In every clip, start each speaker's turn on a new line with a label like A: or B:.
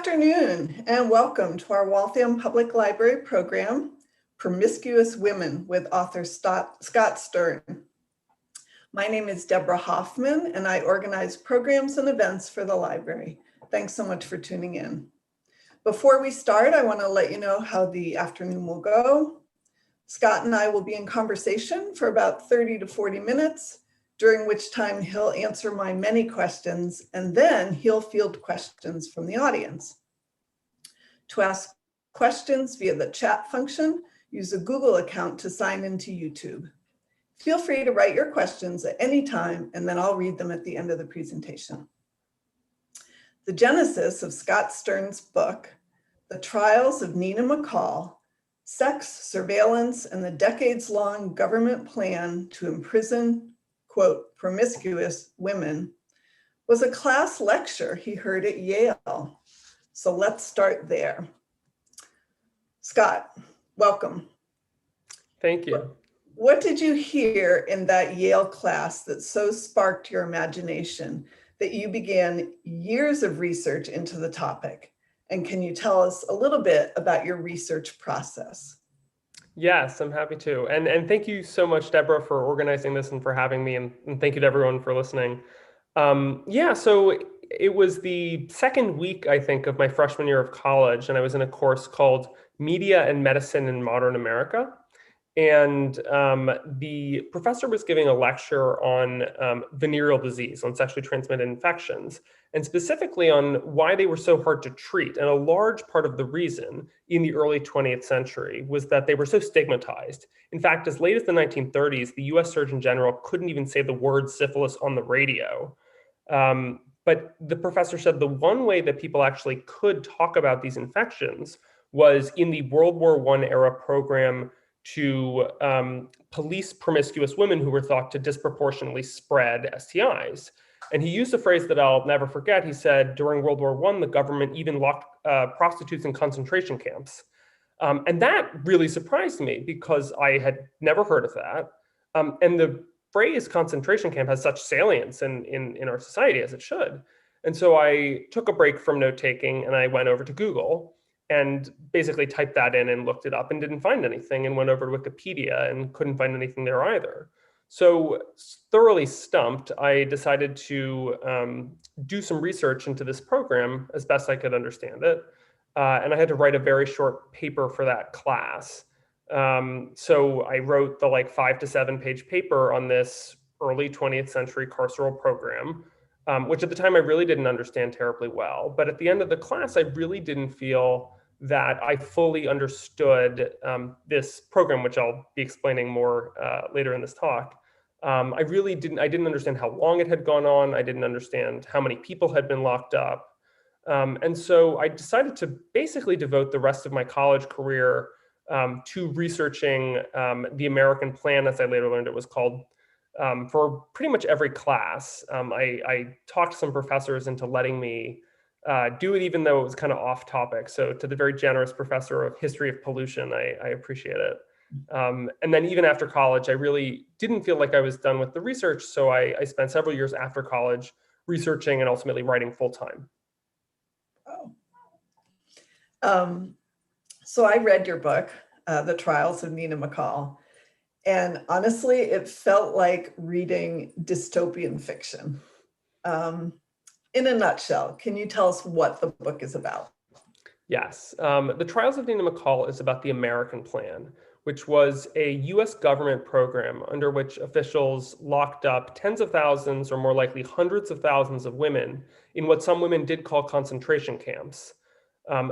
A: afternoon and welcome to our Waltham Public Library program, Promiscuous Women with author Scott Stern. My name is Deborah Hoffman and I organize programs and events for the library. Thanks so much for tuning in. Before we start, I want to let you know how the afternoon will go. Scott and I will be in conversation for about 30 to 40 minutes, during which time he'll answer my many questions, and then he'll field questions from the audience. To ask questions via the chat function, use a Google account to sign into YouTube. Feel free to write your questions at any time, and then I'll read them at the end of the presentation. The genesis of Scott Stern's book, The Trials of Nina McCall, Sex, Surveillance, and the Decades-Long Government Plan to Imprison, quote, promiscuous women, was a class lecture he heard at Yale. So let's start there. Scott, welcome.
B: Thank you.
A: What did you hear in that Yale class that so sparked your imagination that you began years of research into the topic? And can you tell us a little bit about your research process?
B: Yes, I'm happy to. And thank you so much, Deborah, for organizing this and for having me. And thank you to everyone for listening. So it was the second week, I think, of my freshman year of college. And I was in a course called Media and Medicine in Modern America. And the professor was giving a lecture on venereal disease, on sexually transmitted infections, and specifically on why they were so hard to treat. And a large part of the reason in the early 20th century was that they were so stigmatized. In fact, as late as the 1930s, the US Surgeon General couldn't even say the word syphilis on the radio. But the professor said the one way that people actually could talk about these infections was in the World War I era program to police promiscuous women who were thought to disproportionately spread STIs. And he used a phrase that I'll never forget. He said, during World War I, the government even locked prostitutes in concentration camps. And that really surprised me because I had never heard of that. And the phrase concentration camp has such salience in our society, as it should. And so I took a break from note-taking and I went over to Google and basically typed that in and looked it up and didn't find anything, and went over to Wikipedia and couldn't find anything there either. So thoroughly stumped, I decided to do some research into this program as best I could understand it. And I had to write a very short paper for that class. So I wrote the 5 to 7 page paper on this early 20th century carceral program, which at the time I really didn't understand terribly well. But at the end of the class, I really didn't feel that I fully understood this program, which I'll be explaining more later in this talk. I didn't understand how long it had gone on. I didn't understand how many people had been locked up. And so I decided to basically devote the rest of my college career to researching the American Plan, as I later learned it was called, for pretty much every class. I talked some professors into letting me do it, even though it was kind of off topic. So to the very generous professor of history of pollution, I appreciate it. And then even after college, I really didn't feel like I was done with the research. So I spent several years after college researching and ultimately writing full time.
A: Oh. So I read your book, The Trials of Nina McCall. And honestly, it felt like reading dystopian fiction. In a nutshell, can you tell us what the book is about?
B: Yes. The Trials of Nina McCall is about the American Plan, which was a US government program under which officials locked up tens of thousands, or more likely hundreds of thousands of women in what some women did call concentration camps.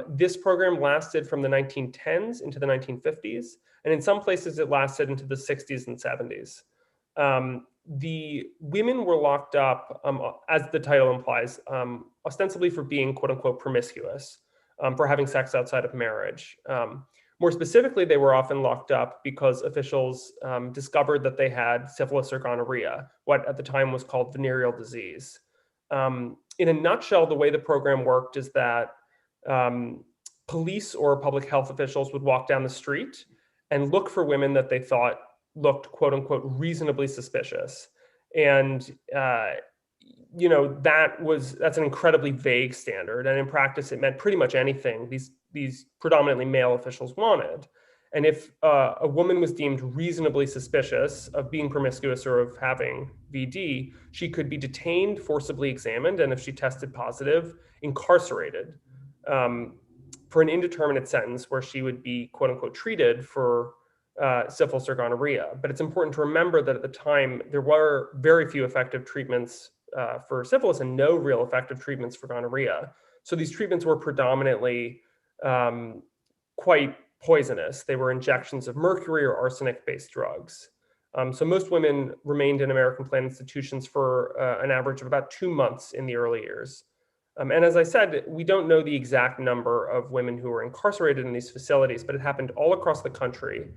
B: This program lasted from the 1910s into the 1950s, and in some places it lasted into the 60s and 70s. The women were locked up, as the title implies, ostensibly for being quote unquote promiscuous, for having sex outside of marriage. More specifically, they were often locked up because officials discovered that they had syphilis or gonorrhea, what at the time was called venereal disease. In a nutshell, the way the program worked is that police or public health officials would walk down the street and look for women that they thought looked quote unquote reasonably suspicious. And that's an incredibly vague standard, and in practice, it meant pretty much anything these predominantly male officials wanted. And if a woman was deemed reasonably suspicious of being promiscuous or of having VD, she could be detained, forcibly examined, and if she tested positive, incarcerated for an indeterminate sentence where she would be, quote unquote, treated for syphilis or gonorrhea. But it's important to remember that at the time, there were very few effective treatments for syphilis and no real effective treatments for gonorrhea. So these treatments were predominantly quite poisonous. They were injections of mercury or arsenic-based drugs. So most women remained in American Plan institutions for an average of about 2 months in the early years. And as I said, we don't know the exact number of women who were incarcerated in these facilities, but it happened all across the country.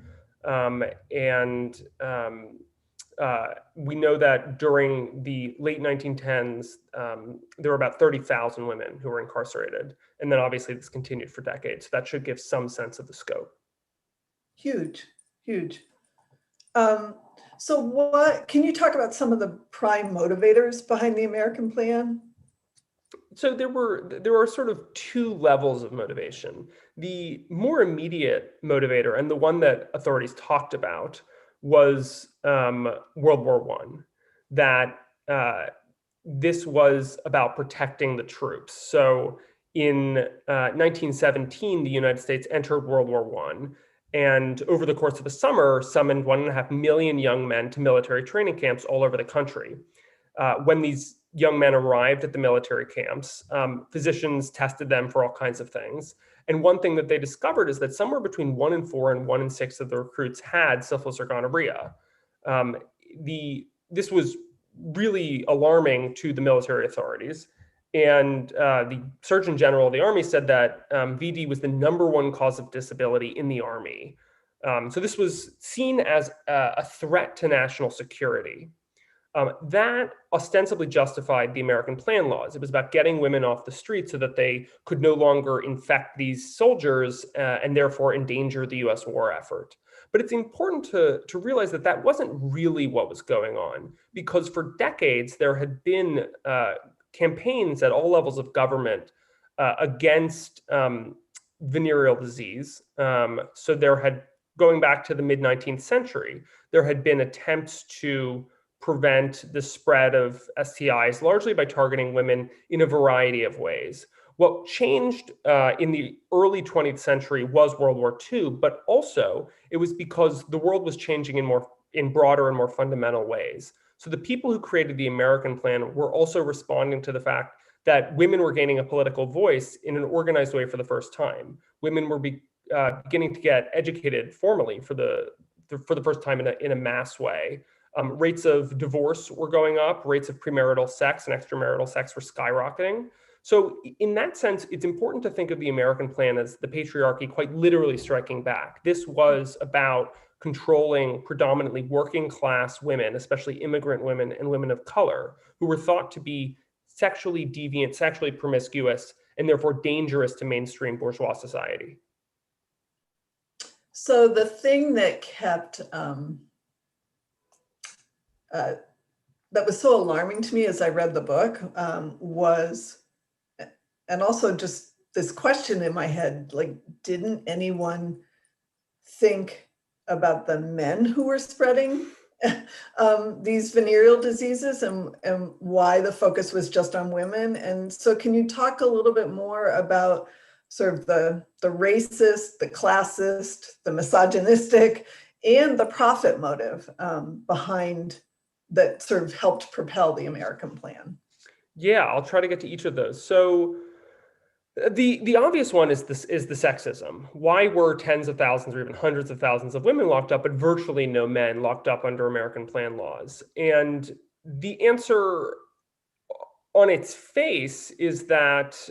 B: We know that during the late 1910s, there were about 30,000 women who were incarcerated. And then obviously this continued for decades. So that should give some sense of the scope.
A: Huge, huge. So can you talk about some of the prime motivators behind the American Plan?
B: So there are sort of two levels of motivation. The more immediate motivator, and the one that authorities talked about, was World War I, that this was about protecting the troops. So in 1917, the United States entered World War I, and over the course of the summer, summoned 1.5 million young men to military training camps all over the country. When these young men arrived at the military camps, physicians tested them for all kinds of things. And one thing that they discovered is that somewhere between 1 in 4 and 1 in 6 of the recruits had syphilis or gonorrhea. This was really alarming to the military authorities. And the Surgeon General of the Army said that VD was the #1 cause of disability in the Army. So this was seen as a threat to national security. That ostensibly justified the American Plan laws. It was about getting women off the street so that they could no longer infect these soldiers and therefore endanger the US war effort. But it's important to realize that that wasn't really what was going on, because for decades there had been campaigns at all levels of government against venereal disease. So there had, going back to the mid-19th century, there had been attempts to prevent the spread of STIs, largely by targeting women in a variety of ways. What changed in the early 20th century was World War II, but also it was because the world was changing in broader and more fundamental ways. So the people who created the American Plan were also responding to the fact that women were gaining a political voice in an organized way for the first time. Women were beginning to get educated formally for the first time in a mass way. Rates of divorce were going up, rates of premarital sex and extramarital sex were skyrocketing. So in that sense, it's important to think of the American Plan as the patriarchy quite literally striking back. This was about controlling predominantly working class women, especially immigrant women and women of color, who were thought to be sexually deviant, sexually promiscuous, and therefore dangerous to mainstream bourgeois society.
A: So the thing that kept that was so alarming to me as I read the book was, and also just this question in my head, like, didn't anyone think about the men who were spreading these venereal diseases and why the focus was just on women? And so can you talk a little bit more about sort of the racist, the classist, the misogynistic, and the profit motive behind that sort of helped propel the American Plan?
B: Yeah, I'll try to get to each of those. So the obvious one is the sexism. Why were tens of thousands or even hundreds of thousands of women locked up, but virtually no men locked up under American Plan laws? And the answer on its face is that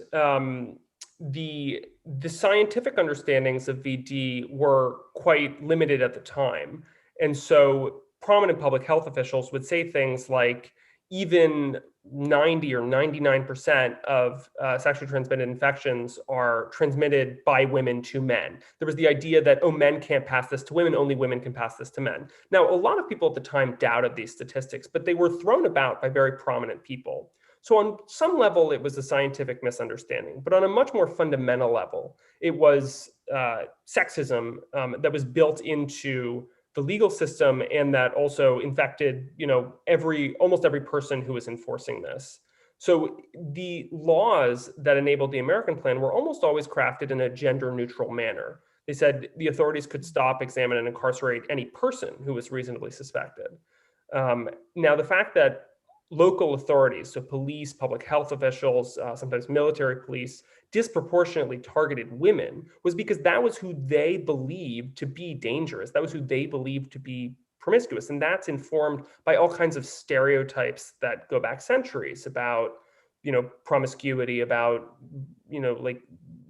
B: the scientific understandings of VD were quite limited at the time. And so prominent public health officials would say things like, even 90 or 99% of sexually transmitted infections are transmitted by women to men. There was the idea that, oh, men can't pass this to women, only women can pass this to men. Now, a lot of people at the time doubted these statistics, but they were thrown about by very prominent people. So on some level, it was a scientific misunderstanding, but on a much more fundamental level, it was sexism that was built into the legal system, and that also infected, almost every person who was enforcing this. So the laws that enabled the American plan were almost always crafted in a gender-neutral manner. They said the authorities could stop, examine, and incarcerate any person who was reasonably suspected. Now, the fact that local authorities, so police, public health officials, sometimes military police, disproportionately targeted women was because that was who they believed to be dangerous. That was who they believed to be promiscuous. And that's informed by all kinds of stereotypes that go back centuries about, promiscuity, about, like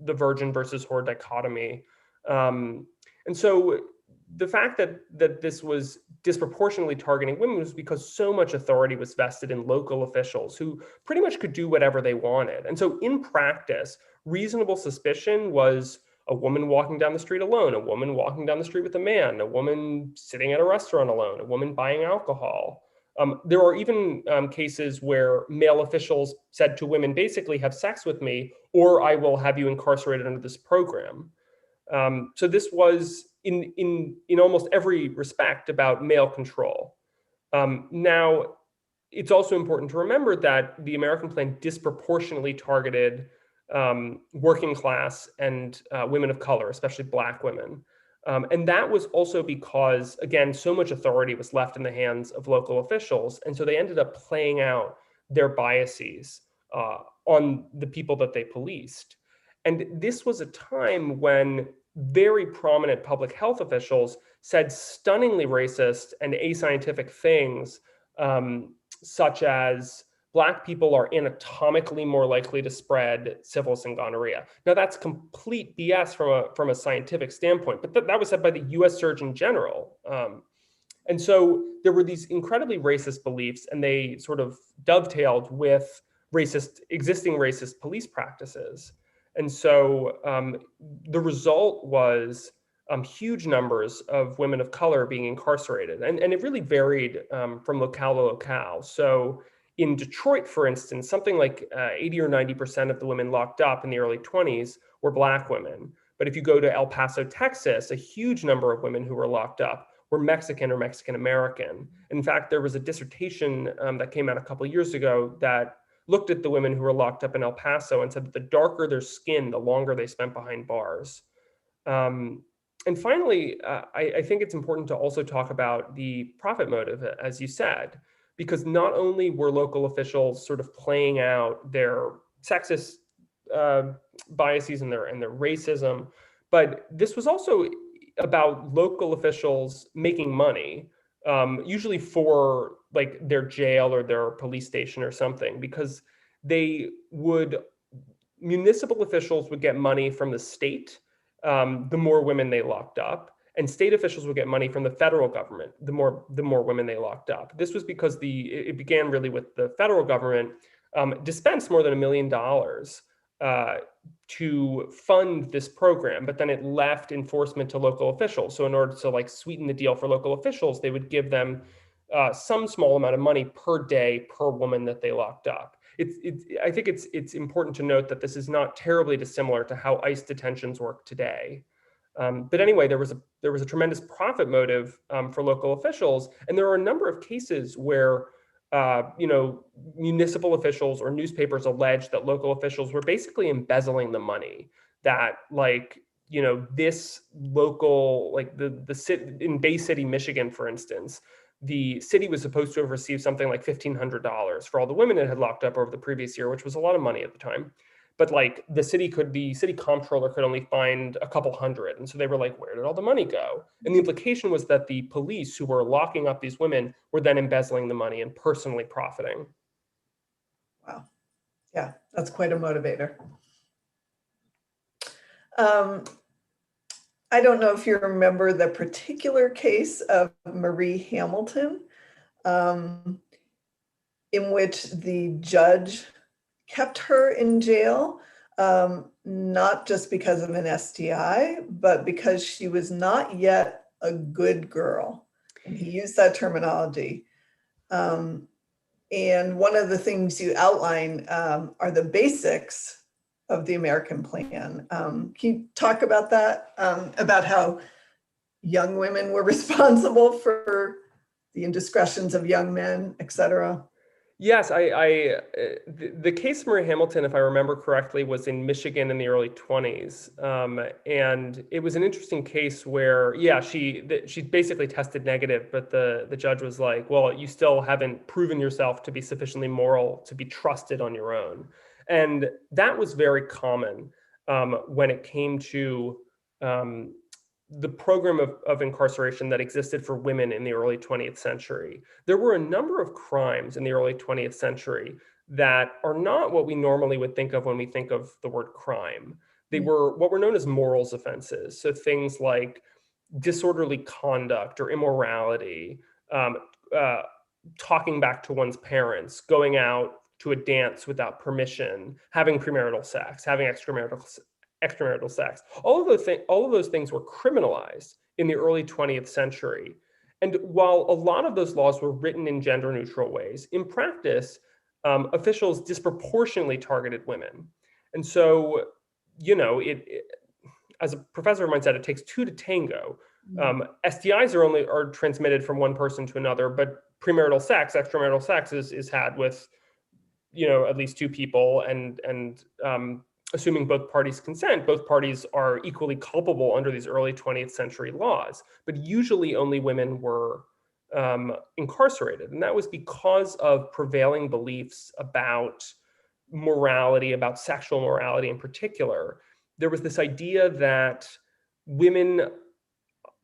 B: the virgin versus whore dichotomy. And so the fact that this was disproportionately targeting women was because so much authority was vested in local officials who pretty much could do whatever they wanted. And so in practice, reasonable suspicion was a woman walking down the street alone, a woman walking down the street with a man, a woman sitting at a restaurant alone, a woman buying alcohol. There are even cases where male officials said to women, basically, have sex with me, or I will have you incarcerated under this program. So this was in almost every respect about male control. Now, it's also important to remember that the American plan disproportionately targeted working class and women of color, especially Black women. And that was also because, again, so much authority was left in the hands of local officials. And so they ended up playing out their biases on the people that they policed. And this was a time when very prominent public health officials said stunningly racist and ascientific things, such as Black people are anatomically more likely to spread syphilis and gonorrhea. Now, that's complete BS from a scientific standpoint, but that was said by the US Surgeon General. And so there were these incredibly racist beliefs, and they sort of dovetailed with existing racist police practices. And so the result was huge numbers of women of color being incarcerated. And it really varied from locale to locale. So in Detroit, for instance, something like 80 or 90% of the women locked up in the early 20s were Black women. But if you go to El Paso, Texas, a huge number of women who were locked up were Mexican or Mexican American. In fact, there was a dissertation that came out a couple of years ago that looked at the women who were locked up in El Paso and said that the darker their skin, the longer they spent behind bars. And finally, I think it's important to also talk about the profit motive, as you said, because not only were local officials sort of playing out their sexist biases and their racism, but this was also about local officials making money, usually for like their jail or their police station or something, because municipal officials would get money from the state, the more women they locked up, and state officials would get money from the federal government, the more women they locked up. This was because it began really with the federal government dispensed more than $1 million to fund this program, but then it left enforcement to local officials. So in order to like sweeten the deal for local officials, they would give them some small amount of money per day per woman that they locked up. I think it's important to note that this is not terribly dissimilar to how ICE detentions work today. But anyway, there was a tremendous profit motive for local officials, and there are a number of cases where municipal officials or newspapers alleged that local officials were basically embezzling the money. That this local, like the city in Bay City, Michigan, for instance, the city was supposed to have received something like $1,500 for all the women it had locked up over the previous year, which was a lot of money at the time. But like the city comptroller could only find a couple hundred. And so they were like, where did all the money go? And the implication was that the police who were locking up these women were then embezzling the money and personally profiting.
A: Wow. Yeah, that's quite a motivator. I don't know if you remember the particular case of Marie Hamilton. in which the judge kept her in jail, not just because of an STI, but because she was not yet a good girl. And he used that terminology. And one of the things you outline are the basics of the American plan. Can you talk about that, about how young women were responsible for the indiscretions of young men, et cetera?
B: Yes, the case Marie Hamilton, if I remember correctly, was in Michigan in the early 20s. And it was an interesting case where, yeah, she basically tested negative, but the judge was like, well, you still haven't proven yourself to be sufficiently moral to be trusted on your own. And that was very common when it came to the program of incarceration that existed for women in the early 20th century. There were a number of crimes in the early 20th century that are not what we normally would think of when we think of the word crime. They were what were known as morals offenses. So things like disorderly conduct or immorality, talking back to one's parents, going out to a dance without permission, having premarital sex, having extramarital sex. All of those things were criminalized in the early 20th century. And while a lot of those laws were written in gender neutral ways, in practice, officials disproportionately targeted women. And so, as a professor of mine said, it takes two to tango. STIs are transmitted from one person to another, but premarital sex, extramarital sex is had with, at least two people, and assuming both parties consent, both parties are equally culpable under these early 20th century laws. But usually only women were incarcerated. And that was because of prevailing beliefs about morality, about sexual morality in particular. There was this idea that women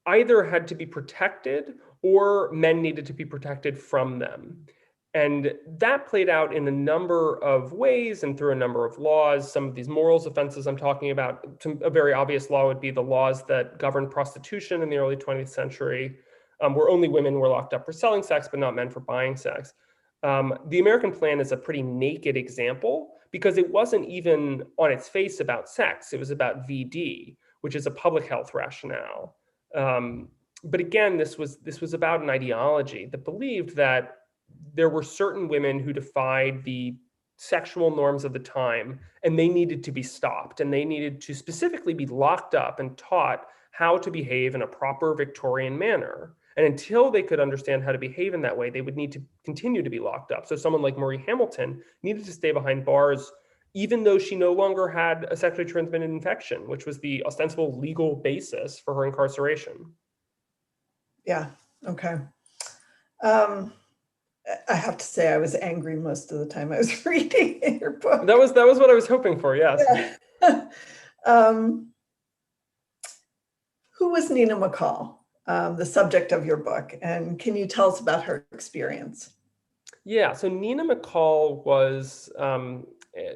B: either had to be protected or men needed to be protected from them. And that played out in a number of ways and through a number of laws. Some of these morals offenses I'm talking about, a very obvious law would be the laws that governed prostitution in the early 20th century, where only women were locked up for selling sex, but not men for buying sex. The American plan is a pretty naked example because it wasn't even on its face about sex. It was about VD, which is a public health rationale. But again, this was about an ideology that believed that there were certain women who defied the sexual norms of the time, and they needed to be stopped, and they needed to specifically be locked up and taught how to behave in a proper Victorian manner. And until they could understand how to behave in that way, they would need to continue to be locked up. So someone like Marie Hamilton needed to stay behind bars, even though she no longer had a sexually transmitted infection, which was the ostensible legal basis for her incarceration.
A: Yeah, okay. I have to say I was angry most of the time I was reading your book.
B: That was what I was hoping for, yes.
A: Yeah. Who was Nina McCall, the subject of your book, and can you tell us about her experience?
B: Yeah, so Nina McCall was,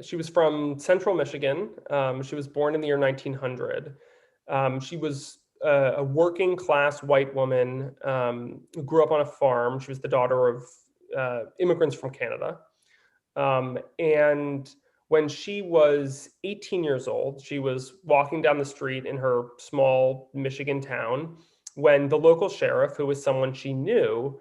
B: she was from Central Michigan. She was born in the year 1900. She was a working class white woman who grew up on a farm. She was the daughter of immigrants from Canada. And when she was 18 years old, she was walking down the street in her small Michigan town when the local sheriff, who was someone she knew,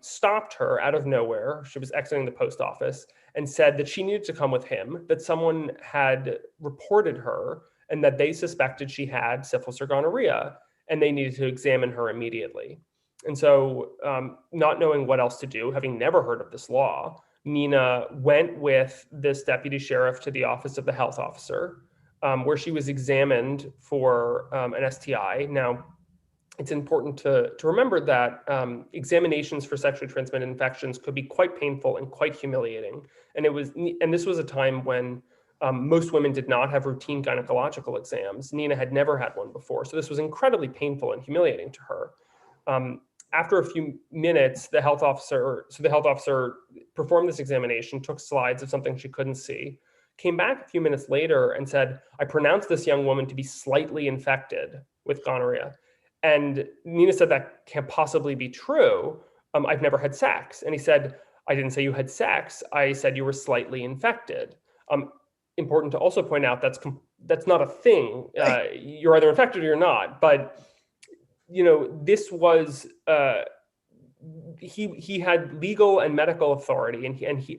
B: stopped her out of nowhere. She was exiting the post office and said that she needed to come with him, that someone had reported her and that they suspected she had syphilis or gonorrhea, and they needed to examine her immediately. And so, not knowing what else to do, having never heard of this law, Nina went with this deputy sheriff to the office of the health officer, where she was examined for an STI. Now, it's important to remember that examinations for sexually transmitted infections could be quite painful and quite humiliating. And this was a time when most women did not have routine gynecological exams. Nina had never had one before, so this was incredibly painful and humiliating to her. After a few minutes, the health officer performed this examination, took slides of something she couldn't see, came back a few minutes later and said, "I pronounced this young woman to be slightly infected with gonorrhea." And Nina said, "That can't possibly be true. I've never had sex." And he said, I didn't say you had sex. I said you were slightly infected. Important to also point out that's not a thing. You're either infected or you're not. But this was he had legal and medical authority,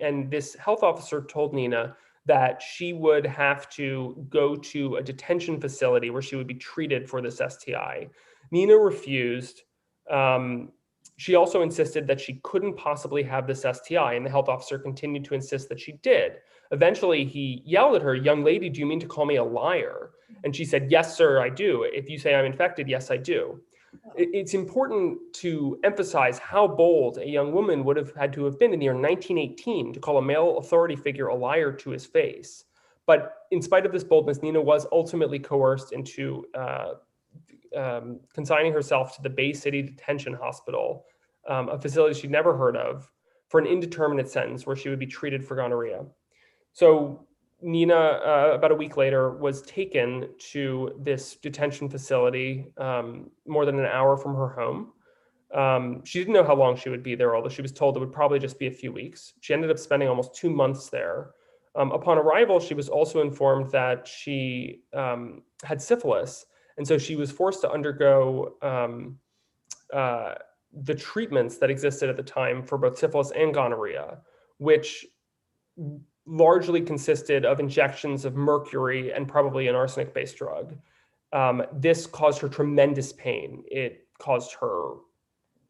B: and this health officer told Nina that she would have to go to a detention facility where she would be treated for this STI. Nina refused. She also insisted that she couldn't possibly have this STI, and the health officer continued to insist that she did. Eventually, he yelled at her, "Young lady, do you mean to call me a liar?" And she said, "Yes, sir, I do. If you say I'm infected, yes, I do." It's important to emphasize how bold a young woman would have had to have been in the year 1918 to call a male authority figure a liar to his face. But in spite of this boldness, Nina was ultimately coerced into consigning herself to the Bay City Detention Hospital, a facility she'd never heard of, for an indeterminate sentence where she would be treated for gonorrhea. So Nina, about a week later, was taken to this detention facility more than an hour from her home. She didn't know how long she would be there, although she was told it would probably just be a few weeks. She ended up spending almost 2 months there. Upon arrival, she was also informed that she had syphilis, and so she was forced to undergo the treatments that existed at the time for both syphilis and gonorrhea, which largely consisted of injections of mercury and probably an arsenic-based drug. This caused her tremendous pain.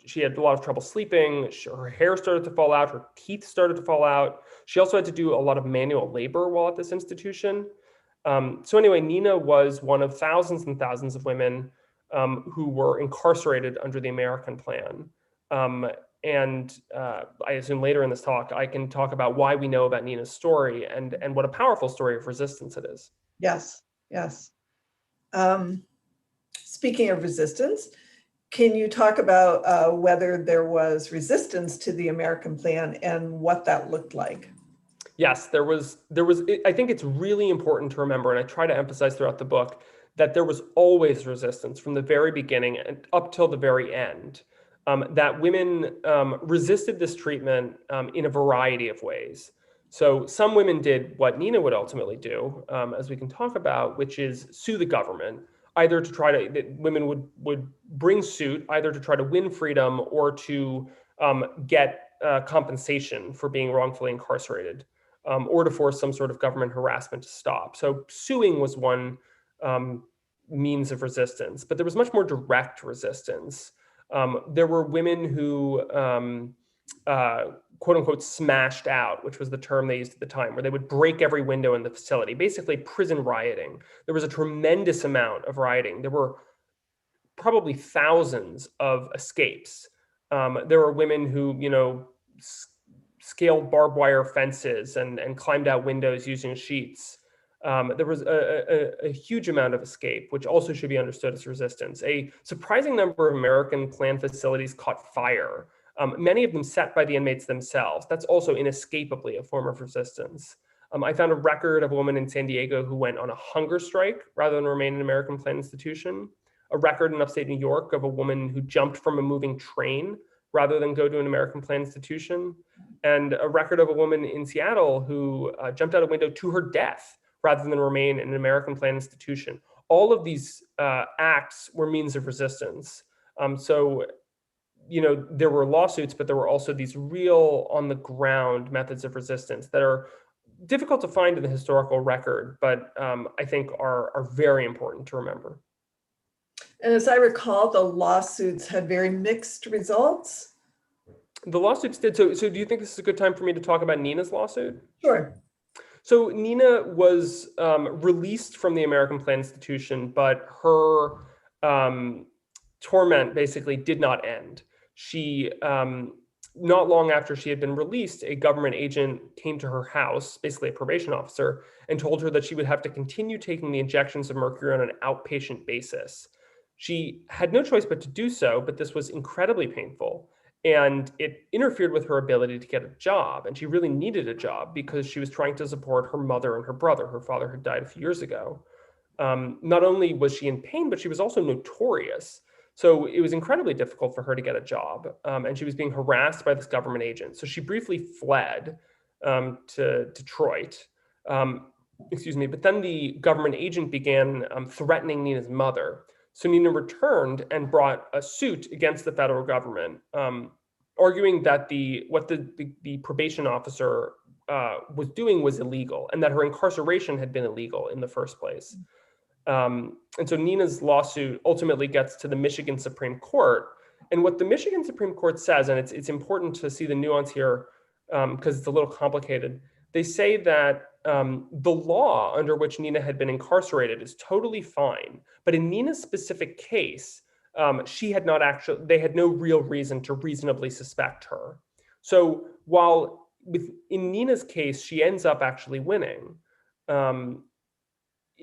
B: She had a lot of trouble sleeping. Her hair started to fall out. Her teeth started to fall out. She also had to do a lot of manual labor while at this institution. So anyway, Nina was one of thousands and thousands of women who were incarcerated under the American plan. And I assume later in this talk, I can talk about why we know about Nina's story and what a powerful story of resistance it is.
A: Yes, yes. Speaking of resistance, can you talk about whether there was resistance to the American plan and what that looked like?
B: Yes, there was. I think it's really important to remember, and I try to emphasize throughout the book, that there was always resistance from the very beginning and up till the very end. That women resisted this treatment in a variety of ways. So some women did what Nina would ultimately do, as we can talk about, which is sue the government, either to try to, women would bring suit, either to try to win freedom or to get compensation for being wrongfully incarcerated, or to force some sort of government harassment to stop. So suing was one means of resistance, but there was much more direct resistance. There were women who, quote unquote, smashed out, which was the term they used at the time, where they would break every window in the facility, basically prison rioting. There was a tremendous amount of rioting. There were probably thousands of escapes. There were women who, scaled barbed wire fences and climbed out windows using sheets. There was a huge amount of escape, which also should be understood as resistance. A surprising number of American plan facilities caught fire, many of them set by the inmates themselves. That's also inescapably a form of resistance. I found a record of a woman in San Diego who went on a hunger strike rather than remain in an American plan institution. A record in upstate New York of a woman who jumped from a moving train rather than go to an American plan institution. And a record of a woman in Seattle who jumped out a window to her death rather than remain in an American plan institution. All of these acts were means of resistance. So, there were lawsuits, but there were also these real on the ground methods of resistance that are difficult to find in the historical record, but I think are very important to remember.
A: And as I recall, the lawsuits had very mixed results.
B: The lawsuits did. So do you think this is a good time for me to talk about Nina's lawsuit?
A: Sure.
B: So Nina was released from the American Plan Institution, but her torment basically did not end. She, not long after she had been released, a government agent came to her house, basically a probation officer, and told her that she would have to continue taking the injections of mercury on an outpatient basis. She had no choice but to do so, but this was incredibly painful. And it interfered with her ability to get a job. And she really needed a job because she was trying to support her mother and her brother. Her father had died a few years ago. Not only was she in pain, but she was also notorious. So it was incredibly difficult for her to get a job, and she was being harassed by this government agent. So she briefly fled to Detroit. Excuse me, but then the government agent began threatening Nina's mother. So Nina returned and brought a suit against the federal government, arguing that what the probation officer was doing was illegal, and that her incarceration had been illegal in the first place. And so Nina's lawsuit ultimately gets to the Michigan Supreme Court. And what the Michigan Supreme Court says, and it's important to see the nuance here because it's a little complicated. They say that the law under which Nina had been incarcerated is totally fine, but in Nina's specific case, they had no real reason to reasonably suspect her. So while in Nina's case, she ends up actually winning,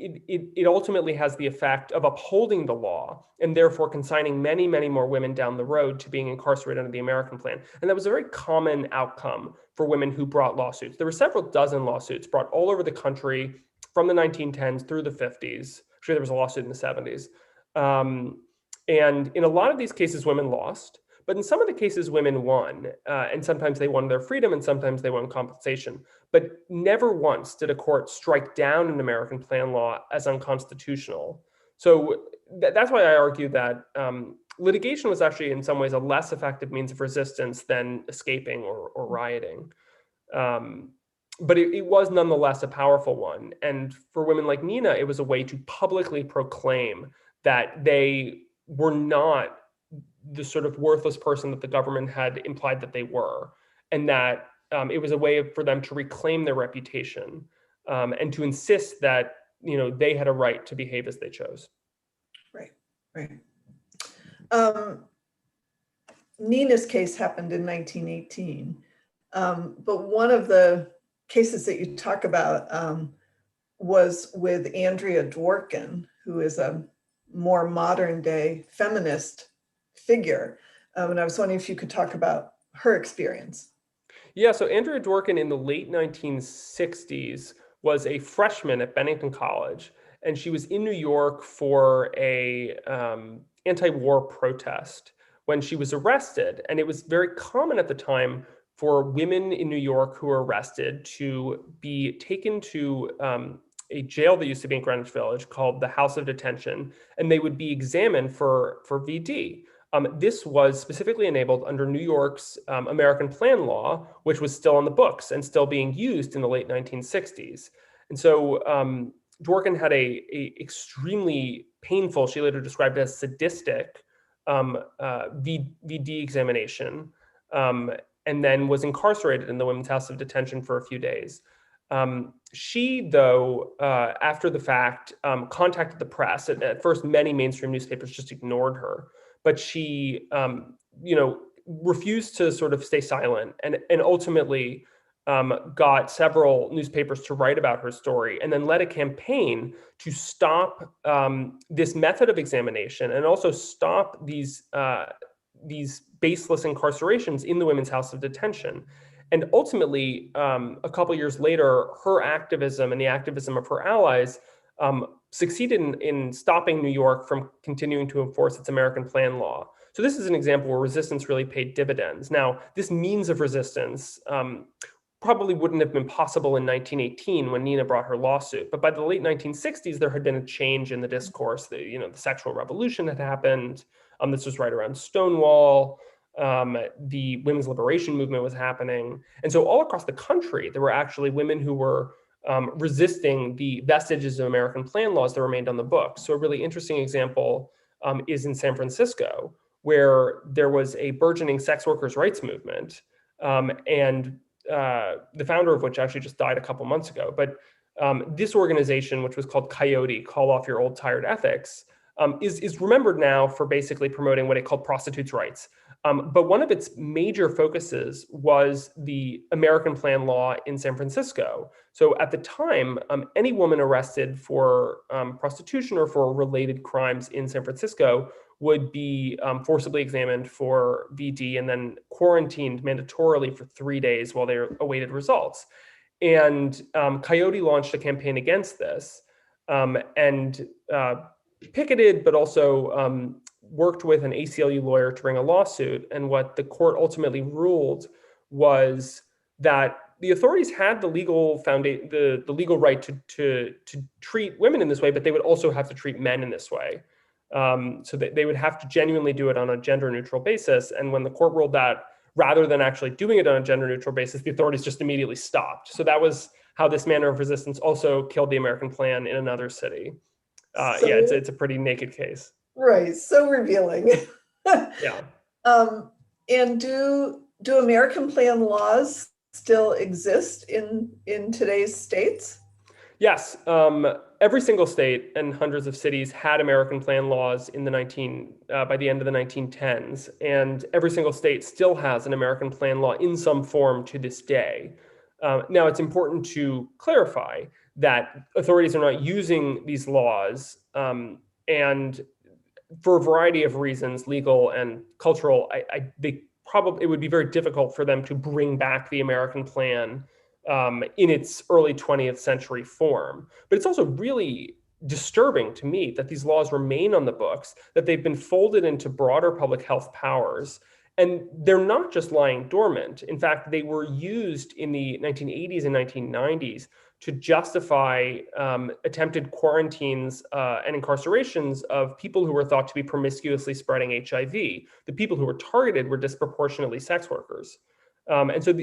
B: it ultimately has the effect of upholding the law and therefore consigning many, many more women down the road to being incarcerated under the American plan. And that was a very common outcome for women who brought lawsuits. There were several dozen lawsuits brought all over the country from the 1910s through the 50s. Actually, there was a lawsuit in the 70s. And in a lot of these cases, women lost. But in some of the cases, women won. And sometimes they won their freedom and sometimes they won compensation. But never once did a court strike down an American plan law as unconstitutional. So that's why I argue that litigation was actually in some ways a less effective means of resistance than escaping or rioting. But it was nonetheless a powerful one. And for women like Nina, it was a way to publicly proclaim that they were not the sort of worthless person that the government had implied that they were, and that it was a way for them to reclaim their reputation and to insist that they had a right to behave as they chose.
A: Right. Nina's case happened in 1918, but one of the cases that you talk about was with Andrea Dworkin, who is a more modern day feminist figure. And I was wondering if you could talk about her experience.
B: Yeah, so Andrea Dworkin in the late 1960s was a freshman at Bennington College, and she was in New York for a anti-war protest when she was arrested. And it was very common at the time for women in New York who were arrested to be taken to a jail that used to be in Greenwich Village called the House of Detention, and they would be examined for VD. This was specifically enabled under New York's American Plan law, which was still on the books and still being used in the late 1960s. And so Dworkin had a extremely painful, she later described it as sadistic, VD examination, and then was incarcerated in the Women's House of Detention for a few days. She, though, after the fact, contacted the press. At first, many mainstream newspapers just ignored her. But she, refused to sort of stay silent, and ultimately got several newspapers to write about her story, and then led a campaign to stop this method of examination and also stop these baseless incarcerations in the Women's House of Detention. And ultimately, a couple years later, her activism and the activism of her allies succeeded in stopping New York from continuing to enforce its American Plan law. So this is an example where resistance really paid dividends. Now, this means of resistance probably wouldn't have been possible in 1918 when Nina brought her lawsuit. But by the late 1960s, there had been a change in the discourse. The sexual revolution had happened. This was right around Stonewall. The women's liberation movement was happening. And so all across the country, there were actually women who were resisting the vestiges of American Plan laws that remained on the books. So a really interesting example is in San Francisco, where there was a burgeoning sex workers' rights movement, and the founder of which actually just died a couple months ago. But this organization, which was called Coyote, Call Off Your Old Tired Ethics, is remembered now for basically promoting what it called prostitutes' rights. But one of its major focuses was the American Plan law in San Francisco. So at the time, any woman arrested for prostitution or for related crimes in San Francisco would be forcibly examined for VD and then quarantined mandatorily for 3 days while they awaited results. And Coyote launched a campaign against this and picketed, but also worked with an ACLU lawyer to bring a lawsuit. And what the court ultimately ruled was that the authorities had the legal the legal right to treat women in this way, but they would also have to treat men in this way. So that they would have to genuinely do it on a gender neutral basis. And when the court ruled that, rather than actually doing it on a gender neutral basis, the authorities just immediately stopped. So that was how this manner of resistance also killed the American plan in another city. Yeah, it's a pretty naked case.
A: Right, so revealing.
B: Yeah.
A: And do American plan laws still exist in today's states?
B: Yes, every single state and hundreds of cities had American plan laws in the by the end of the 1910s, and every single state still has an American plan law in some form to this day. Now, it's important to clarify that authorities are not using these laws, and for a variety of reasons, legal and cultural, it would be very difficult for them to bring back the American plan in its early 20th century form. But it's also really disturbing to me that these laws remain on the books, that they've been folded into broader public health powers, and they're not just lying dormant. In fact, they were used in the 1980s and 1990s to justify attempted quarantines and incarcerations of people who were thought to be promiscuously spreading HIV. The people who were targeted were disproportionately sex workers. And so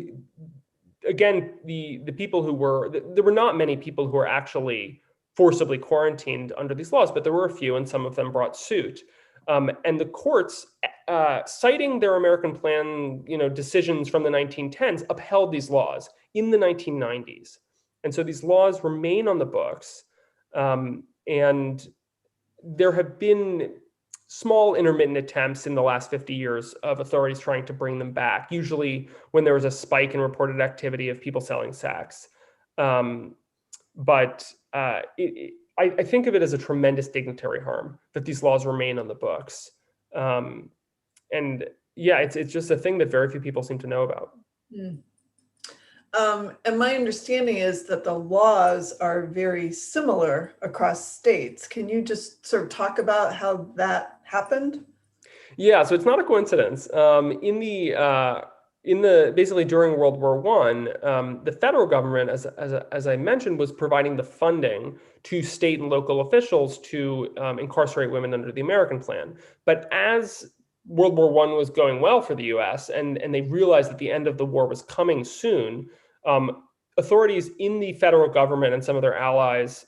B: again, the people who were, there were not many people who were actually forcibly quarantined under these laws, but there were a few, and some of them brought suit. And the courts, citing their American plan, decisions from the 1910s, upheld these laws in the 1990s. And so these laws remain on the books, and there have been small intermittent attempts in the last 50 years of authorities trying to bring them back, usually when there was a spike in reported activity of people selling sex. But I think of it as a tremendous dignitary harm that these laws remain on the books. And yeah, it's just a thing that very few people seem to know about.
A: Mm. And my understanding is that the laws are very similar across states. Can you just sort of talk about how that happened?
B: Yeah, so it's not a coincidence. In the basically during World War I, the federal government, as I mentioned, was providing the funding to state and local officials to incarcerate women under the American plan. But as World War I was going well for the U.S. and they realized that the end of the war was coming soon, authorities in the federal government and some of their allies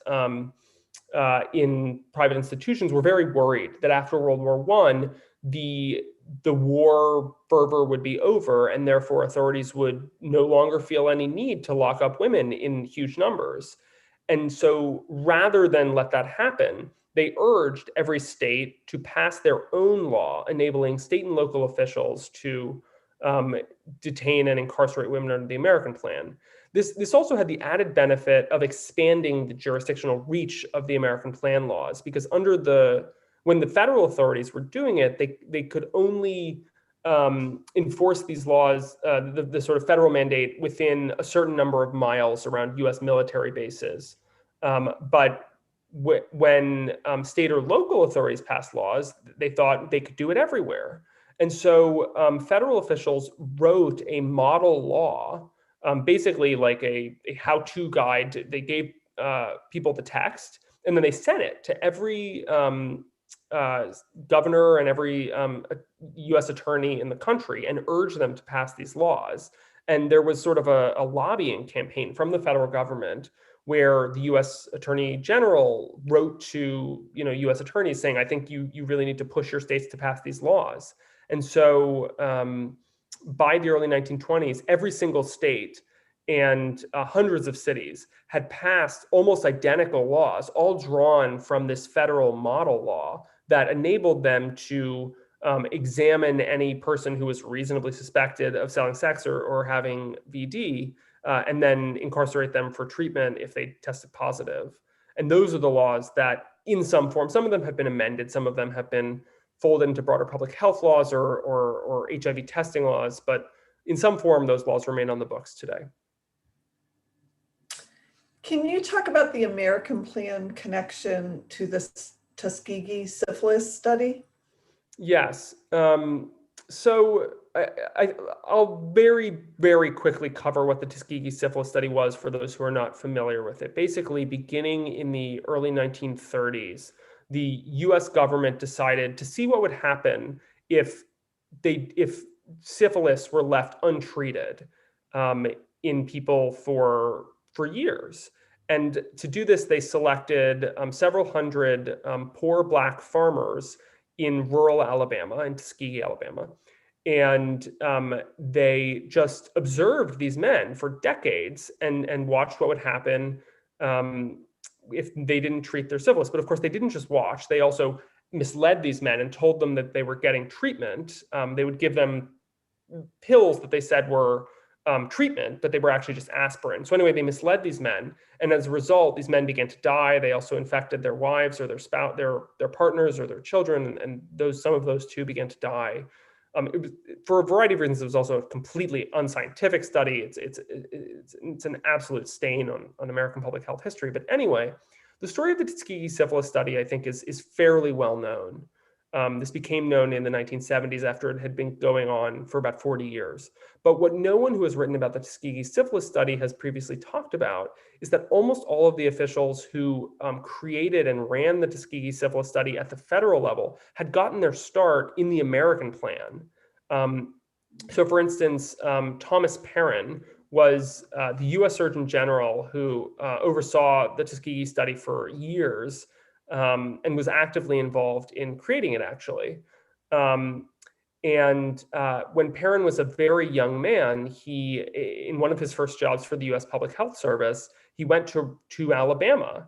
B: in private institutions were very worried that after World War I, the war fervor would be over, and therefore authorities would no longer feel any need to lock up women in huge numbers. And so rather than let that happen, they urged every state to pass their own law, enabling state and local officials to detain and incarcerate women under the American plan. This also had the added benefit of expanding the jurisdictional reach of the American plan laws, because when the federal authorities were doing it, they could only enforce these laws, the sort of federal mandate, within a certain number of miles around U.S. military bases. But when state or local authorities passed laws, they thought they could do it everywhere. And so federal officials wrote a model law, basically like a how-to guide. They gave people the text, and then they sent it to every governor and every U.S. attorney in the country and urged them to pass these laws. And there was sort of a lobbying campaign from the federal government where the U.S. Attorney General wrote to U.S. attorneys saying, I think you really need to push your states to pass these laws. And so by the early 1920s, every single state and hundreds of cities had passed almost identical laws, all drawn from this federal model law that enabled them to examine any person who was reasonably suspected of selling sex or having VD, and then incarcerate them for treatment if they tested positive. And those are the laws that, in some form, some of them have been amended, some of them have been folded into broader public health laws or HIV testing laws, but in some form, those laws remain on the books today.
A: Can you talk about the American plan connection to the Tuskegee syphilis study?
B: Yes. So I'll very, very quickly cover what the Tuskegee syphilis study was for those who are not familiar with it. Basically, beginning in the early 1930s, the US government decided to see what would happen if if syphilis were left untreated um, in people for years. And to do this, they selected several hundred poor Black farmers in rural Alabama, in Tuskegee, Alabama. And they just observed these men for decades and watched what would happen if they didn't treat their syphilis. But of course, they didn't just watch, they also misled these men and told them that they were getting treatment. They would give them pills that they said were treatment, but they were actually just aspirin. So anyway, they misled these men, and as a result, these men began to die. They also infected their wives or their spouse, their partners or their children, and some of those too began to die. It was, for a variety of reasons, it was also a completely unscientific study. It's an absolute stain on American public health history. But anyway, the story of the Tuskegee syphilis study, I think, is fairly well known. This became known in the 1970s after it had been going on for about 40 years. But what no one who has written about the Tuskegee syphilis study has previously talked about is that almost all of the officials who created and ran the Tuskegee syphilis study at the federal level had gotten their start in the American plan. So for instance, Thomas Perrin was the US Surgeon General who oversaw the Tuskegee study for years and was actively involved in creating it, actually. And when Perrin was a very young man, in one of his first jobs for the US Public Health Service, he went to Alabama,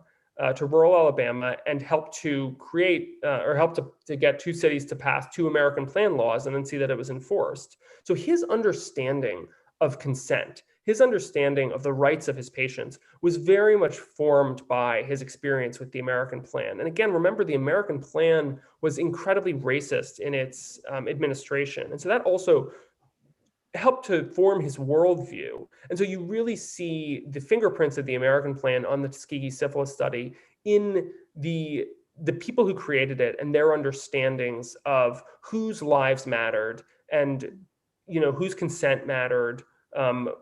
B: to rural Alabama, and helped to create or helped to get two cities to pass two American plan laws and then see that it was enforced. So his understanding of consent, his understanding of the rights of his patients was very much formed by his experience with the American plan. And again, remember, the American plan was incredibly racist in its administration. And so that also helped to form his worldview. And so you really see the fingerprints of the American plan on the Tuskegee syphilis study in the people who created it and their understandings of whose lives mattered and whose consent mattered,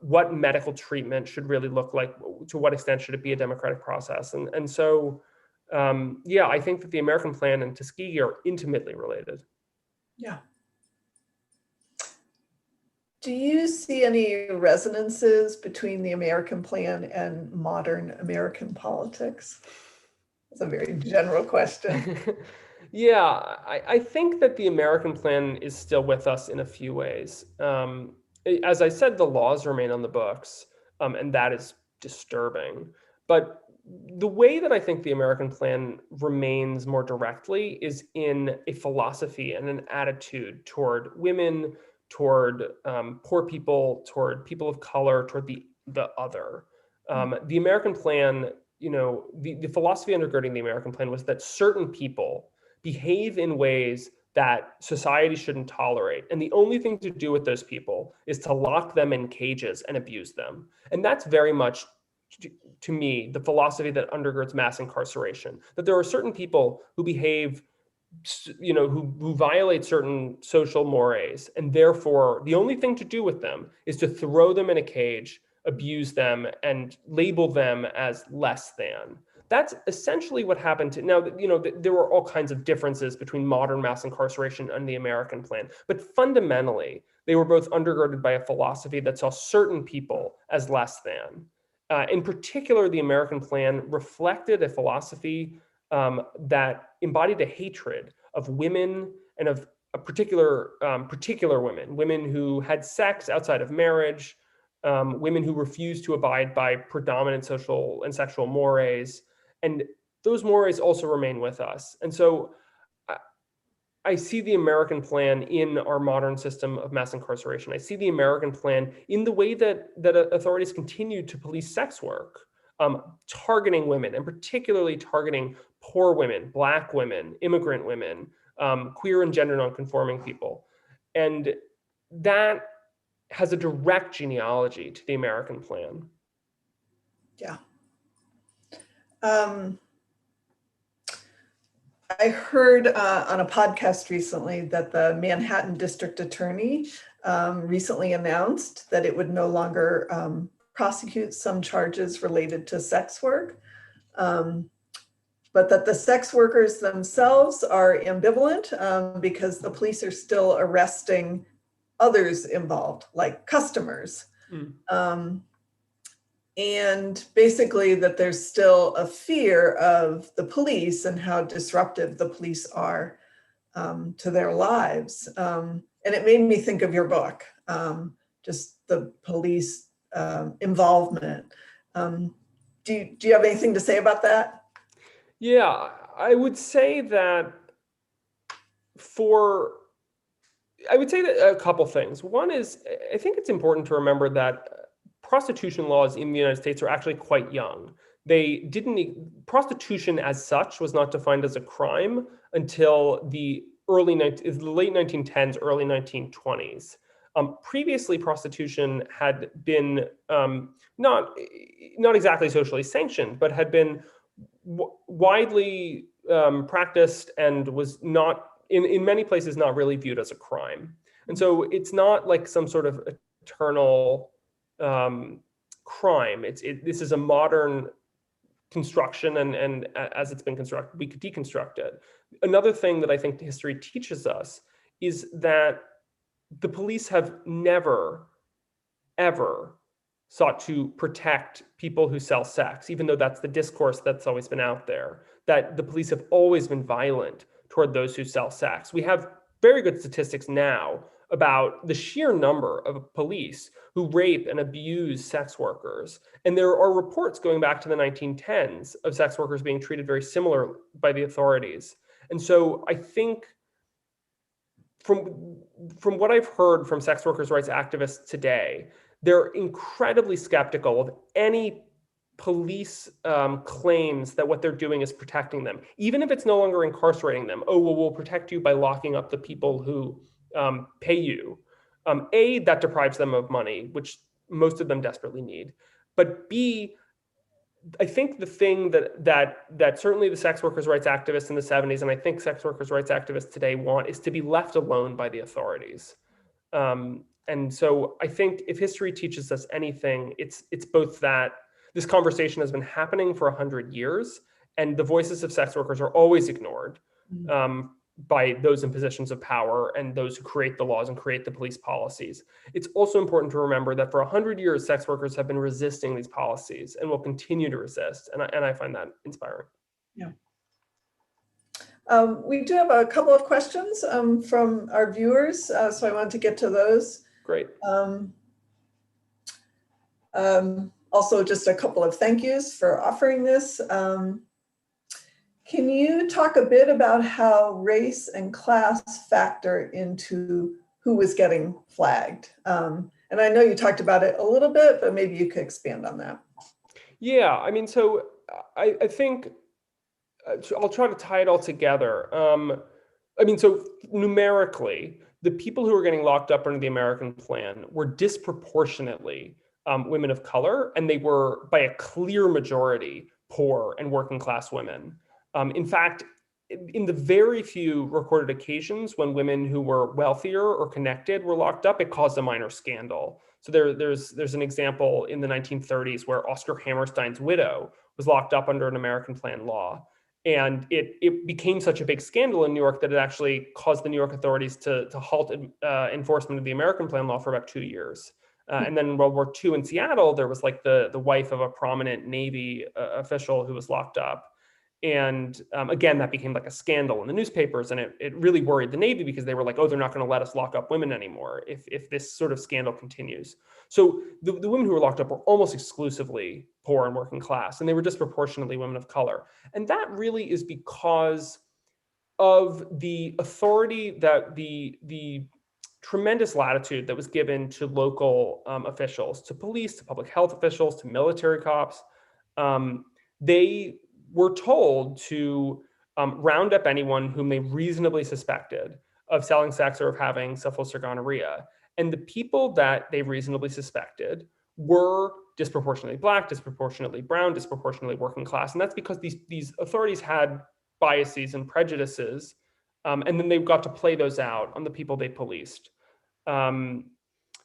B: what medical treatment should really look like, to what extent should it be a democratic process. And so, yeah, I think that the American plan and Tuskegee are intimately related.
A: Yeah. Do you see any resonances between the American plan and modern American politics? That's a very general question.
B: Yeah, I think that the American plan is still with us in a few ways. As I said, the laws remain on the books, and that is disturbing. But the way that I think the American plan remains more directly is in a philosophy and an attitude toward women, toward poor people, toward people of color, toward the other. The American plan, the philosophy undergirding the American plan was that certain people behave in ways that society shouldn't tolerate. And the only thing to do with those people is to lock them in cages and abuse them. And that's very much, to me, the philosophy that undergirds mass incarceration, that there are certain people who behave, who violate certain social mores, and therefore the only thing to do with them is to throw them in a cage, abuse them, and label them as less than. That's essentially what happened to, now, there were all kinds of differences between modern mass incarceration and the American plan, but fundamentally, they were both undergirded by a philosophy that saw certain people as less than. In particular, the American plan reflected a philosophy that embodied a hatred of women and of a particular women who had sex outside of marriage, women who refused to abide by predominant social and sexual mores. And those mores also remain with us. And so I see the American plan in our modern system of mass incarceration. I see the American plan in the way that authorities continue to police sex work, targeting women, and particularly targeting poor women, Black women, immigrant women, queer and gender nonconforming people. And that has a direct genealogy to the American plan.
A: Yeah. I heard on a podcast recently that the Manhattan District Attorney recently announced that it would no longer prosecute some charges related to sex work, but that the sex workers themselves are ambivalent because the police are still arresting others involved, like customers. And basically that there's still a fear of the police and how disruptive the police are to their lives. And it made me think of your book, just the police involvement. Do you have anything to say about that?
B: Yeah, I would say that a couple things. One is, I think it's important to remember that prostitution laws in the United States are actually quite young. Prostitution as such was not defined as a crime until the late 1910s, early 1920s. Previously, prostitution had been not exactly socially sanctioned, but had been widely practiced and was not, in many places, not really viewed as a crime. And so it's not like some sort of eternal crime. This is a modern construction, and as it's been constructed, we could deconstruct it. Another thing that I think history teaches us is that the police have never, ever sought to protect people who sell sex, even though that's the discourse that's always been out there, that the police have always been violent toward those who sell sex. We have very good statistics now about the sheer number of police who rape and abuse sex workers. And there are reports going back to the 1910s of sex workers being treated very similar by the authorities. And so I think from what I've heard from sex workers' rights activists today, they're incredibly skeptical of any police claims that what they're doing is protecting them, even if it's no longer incarcerating them. Oh, well, we'll protect you by locking up the people who pay you. A, that deprives them of money, which most of them desperately need. But B, I think the thing that certainly the sex workers' rights activists in the 70s, and I think sex workers' rights activists today want, is to be left alone by the authorities. And so I think if history teaches us anything, it's both that this conversation has been happening for 100 years, and the voices of sex workers are always ignored by those in positions of power and those who create the laws and create the police policies. It's also important to remember that for 100 years, sex workers have been resisting these policies and will continue to resist. And I find that inspiring.
A: Yeah. We do have a couple of questions from our viewers, so I wanted to get to those.
B: Great.
A: Also, just a couple of thank yous for offering this. Can you talk a bit about how race and class factor into who was getting flagged? And I know you talked about it a little bit, but maybe you could expand on that.
B: Yeah, I mean, so I think I'll try to tie it all together. I mean, so numerically, the people who were getting locked up under the American plan were disproportionately women of color, and they were by a clear majority poor and working class women. In fact, in the very few recorded occasions when women who were wealthier or connected were locked up, it caused a minor scandal. So there's an example in the 1930s where Oscar Hammerstein's widow was locked up under an American plan law. And it became such a big scandal in New York that it actually caused the New York authorities to halt enforcement of the American plan law for about 2 years. And then in World War II in Seattle, there was like the wife of a prominent Navy official who was locked up. And again, that became like a scandal in the newspapers, and it really worried the Navy because they were like, oh, they're not going to let us lock up women anymore if this sort of scandal continues. So the women who were locked up were almost exclusively poor and working class, and they were disproportionately women of color. And that really is because of the authority that the tremendous latitude that was given to local officials, to police, to public health officials, to military cops. They were told to round up anyone whom they reasonably suspected of selling sex or of having syphilis or gonorrhea. And the people that they reasonably suspected were disproportionately Black, disproportionately brown, disproportionately working class. And that's because these authorities had biases and prejudices, and then they got to play those out on the people they policed.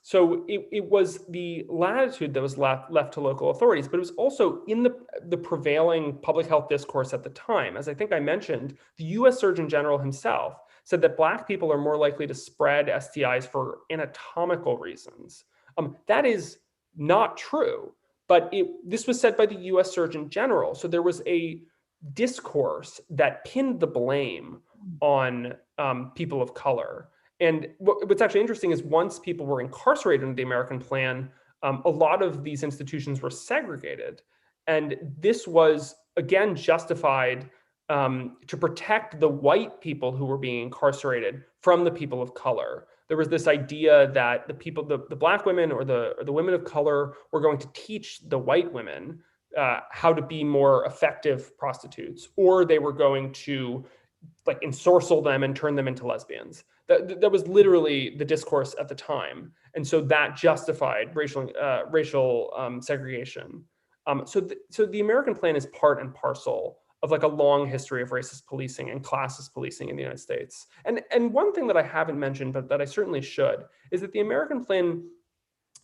B: So it was the latitude that was left to local authorities, but it was also in the prevailing public health discourse at the time. As I think I mentioned, the US Surgeon General himself said that Black people are more likely to spread STIs for anatomical reasons. That is not true, but this was said by the US Surgeon General. So there was a discourse that pinned the blame on people of color. And what's actually interesting is once people were incarcerated under the American plan, a lot of these institutions were segregated. And this was, again, justified to protect the white people who were being incarcerated from the people of color. There was this idea that the Black women or the women of color were going to teach the white women how to be more effective prostitutes, or they were going to like ensorcel them and turn them into lesbians. That was literally the discourse at the time, and so that justified racial segregation. So the American plan is part and parcel of like a long history of racist policing and classist policing in the United States. And one thing that I haven't mentioned, but that I certainly should, is that the American plan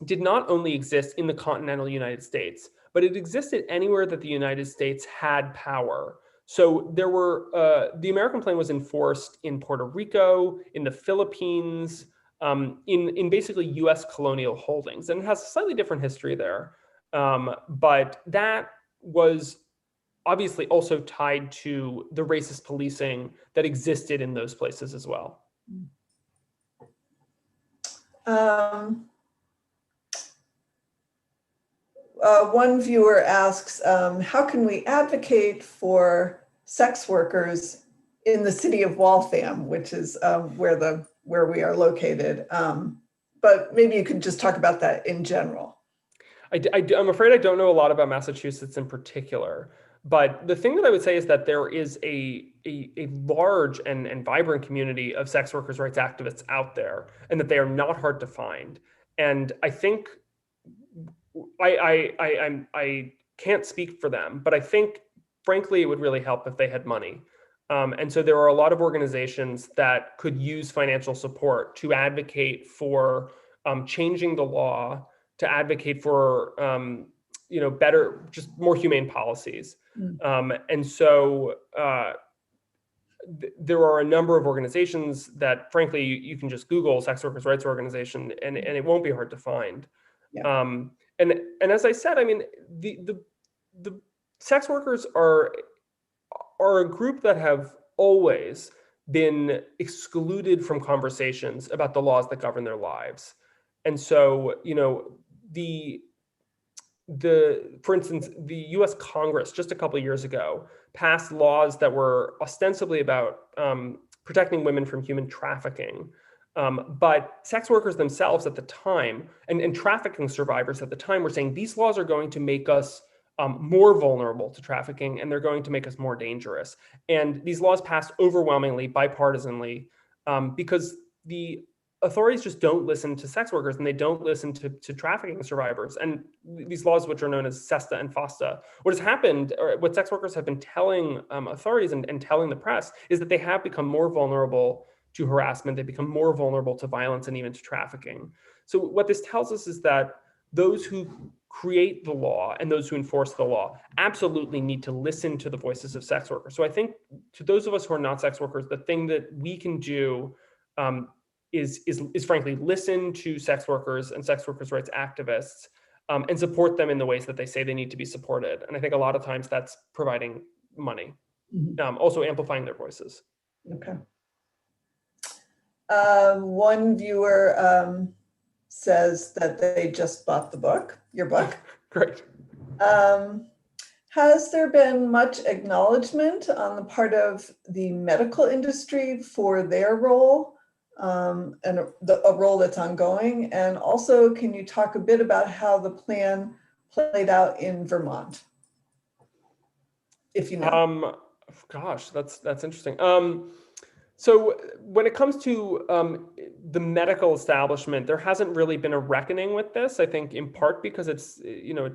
B: did not only exist in the continental United States, but it existed anywhere that the United States had power. So there were, the American plan was enforced in Puerto Rico, in the Philippines, in basically US colonial holdings. And it has a slightly different history there. But that was obviously also tied to the racist policing that existed in those places as well.
A: One viewer asks, how can we advocate for sex workers in the city of Waltham, which is where we are located? But maybe you could just talk about that in general.
B: I'm afraid I don't know a lot about Massachusetts in particular, but the thing that I would say is that there is a large and vibrant community of sex workers' rights activists out there, and that they are not hard to find. And I think I can't speak for them, but I think, frankly, it would really help if they had money. And so there are a lot of organizations that could use financial support to advocate for changing the law, to advocate for better, just more humane policies. And so there are a number of organizations that, frankly, you can just Google sex workers' rights organization, and it won't be hard to find.
A: Yeah.
B: And as I said, I mean, the sex workers are a group that have always been excluded from conversations about the laws that govern their lives. And so, for instance, the US Congress just a couple of years ago passed laws that were ostensibly about protecting women from human trafficking. But sex workers themselves at the time, and trafficking survivors at the time, were saying these laws are going to make us more vulnerable to trafficking, and they're going to make us more dangerous. And these laws passed overwhelmingly bipartisanly because the authorities just don't listen to sex workers, and they don't listen to trafficking survivors. And these laws, which are known as SESTA and FOSTA, what has happened, or what sex workers have been telling authorities and telling the press, is that they have become more vulnerable to harassment. They become more vulnerable to violence and even to trafficking. So what this tells us is that those who create the law and those who enforce the law absolutely need to listen to the voices of sex workers. So I think to those of us who are not sex workers, the thing that we can do is frankly listen to sex workers and sex workers' rights activists and support them in the ways that they say they need to be supported. And I think a lot of times that's providing money, also amplifying their voices.
A: Okay. One viewer says that they just bought the book, your book.
B: Great.
A: Has there been much acknowledgement on the part of the medical industry for their role and a role that's ongoing? And also, can you talk a bit about how the plan played out in Vermont, if you know?
B: Gosh, that's interesting. So when it comes to the medical establishment, there hasn't really been a reckoning with this. I think in part because it's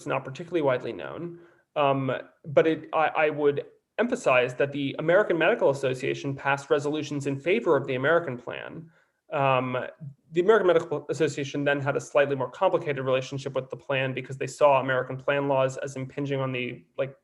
B: not particularly widely known. But I would emphasized that the American Medical Association passed resolutions in favor of the American plan. The American Medical Association then had a slightly more complicated relationship with the plan because they saw American plan laws as impinging on the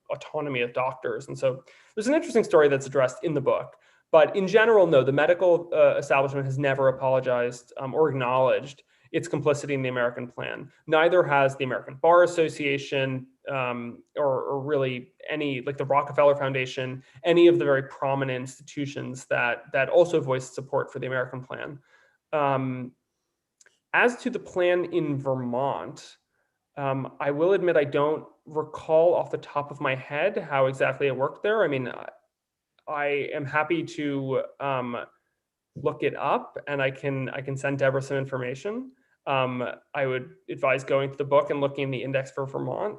B: autonomy of doctors. And so there's an interesting story that's addressed in the book. But in general, no, the medical establishment has never apologized or acknowledged its complicity in the American plan. Neither has the American Bar Association or really any, like the Rockefeller Foundation, any of the very prominent institutions that also voiced support for the American plan. As to the plan in Vermont, I will admit I don't recall off the top of my head how exactly it worked there. I mean, I am happy to look it up, and I can send Deborah some information. I would advise going to the book and looking in the index for Vermont.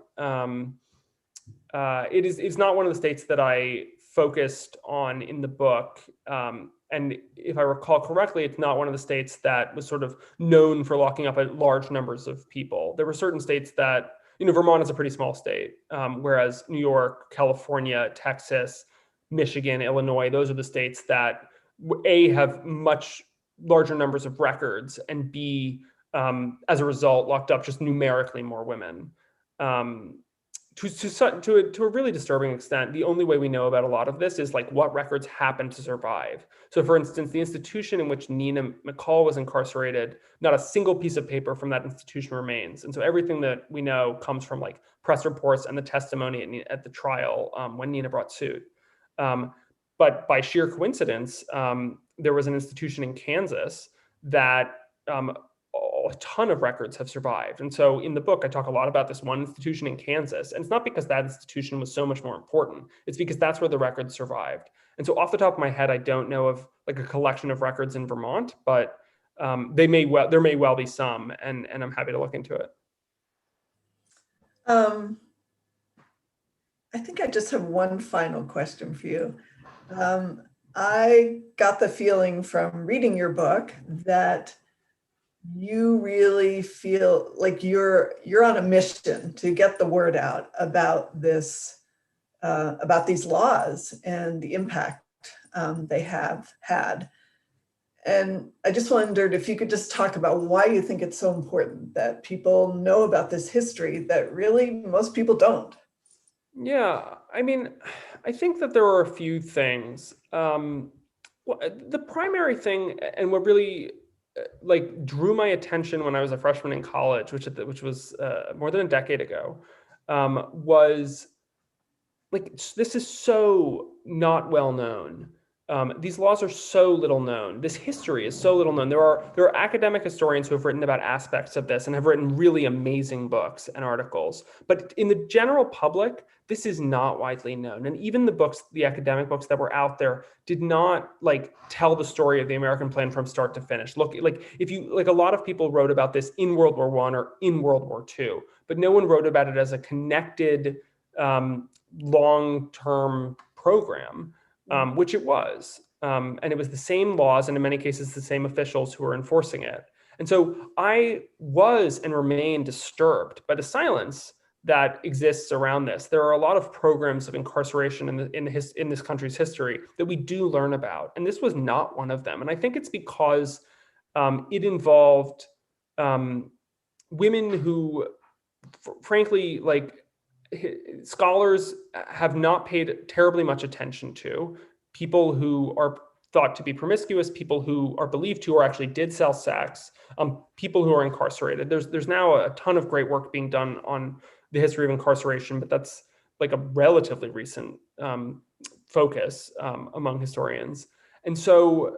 B: It's not one of the states that I focused on in the book. And if I recall correctly, it's not one of the states that was sort of known for locking up large numbers of people. There were certain states that, Vermont is a pretty small state, whereas New York, California, Texas, Michigan, Illinois, those are the states that A, have much larger numbers of records, and B, as a result, locked up just numerically more women. To a really disturbing extent, the only way we know about a lot of this is what records happen to survive. So for instance, the institution in which Nina McCall was incarcerated, not a single piece of paper from that institution remains. And so everything that we know comes from press reports and the testimony at the trial when Nina brought suit. But by sheer coincidence, there was an institution in Kansas that a ton of records have survived. And so in the book, I talk a lot about this one institution in Kansas. And it's not because that institution was so much more important. It's because that's where the records survived. And so off the top of my head, I don't know of a collection of records in Vermont, but there may well be some, and I'm happy to look into it.
A: I think I just have one final question for you. I got the feeling from reading your book that you really feel like you're on a mission to get the word out about this, about these laws and the impact they have had. And I just wondered if you could just talk about why you think it's so important that people know about this history that really most people don't.
B: Yeah, I mean, I think that there are a few things. The primary thing, and what really drew my attention when I was a freshman in college, which was more than a decade ago, was this is so not well known. These laws are so little known. This history is so little known. There are academic historians who have written about aspects of this and have written really amazing books and articles. But in the general public, this is not widely known. And even the academic books that were out there did not tell the story of the American plan from start to finish. Look, a lot of people wrote about this in World War I or in World War II, but no one wrote about it as a connected long-term program. Which it was. And it was the same laws, and in many cases, the same officials who were enforcing it. And so I was and remain disturbed by the silence that exists around this. There are a lot of programs of incarceration in this country's history that we do learn about. And this was not one of them. And I think it's because it involved women who, frankly, scholars have not paid terribly much attention to, people who are thought to be promiscuous, people who are believed to or actually did sell sex, people who are incarcerated. There's now a ton of great work being done on the history of incarceration, but that's a relatively recent focus among historians. And so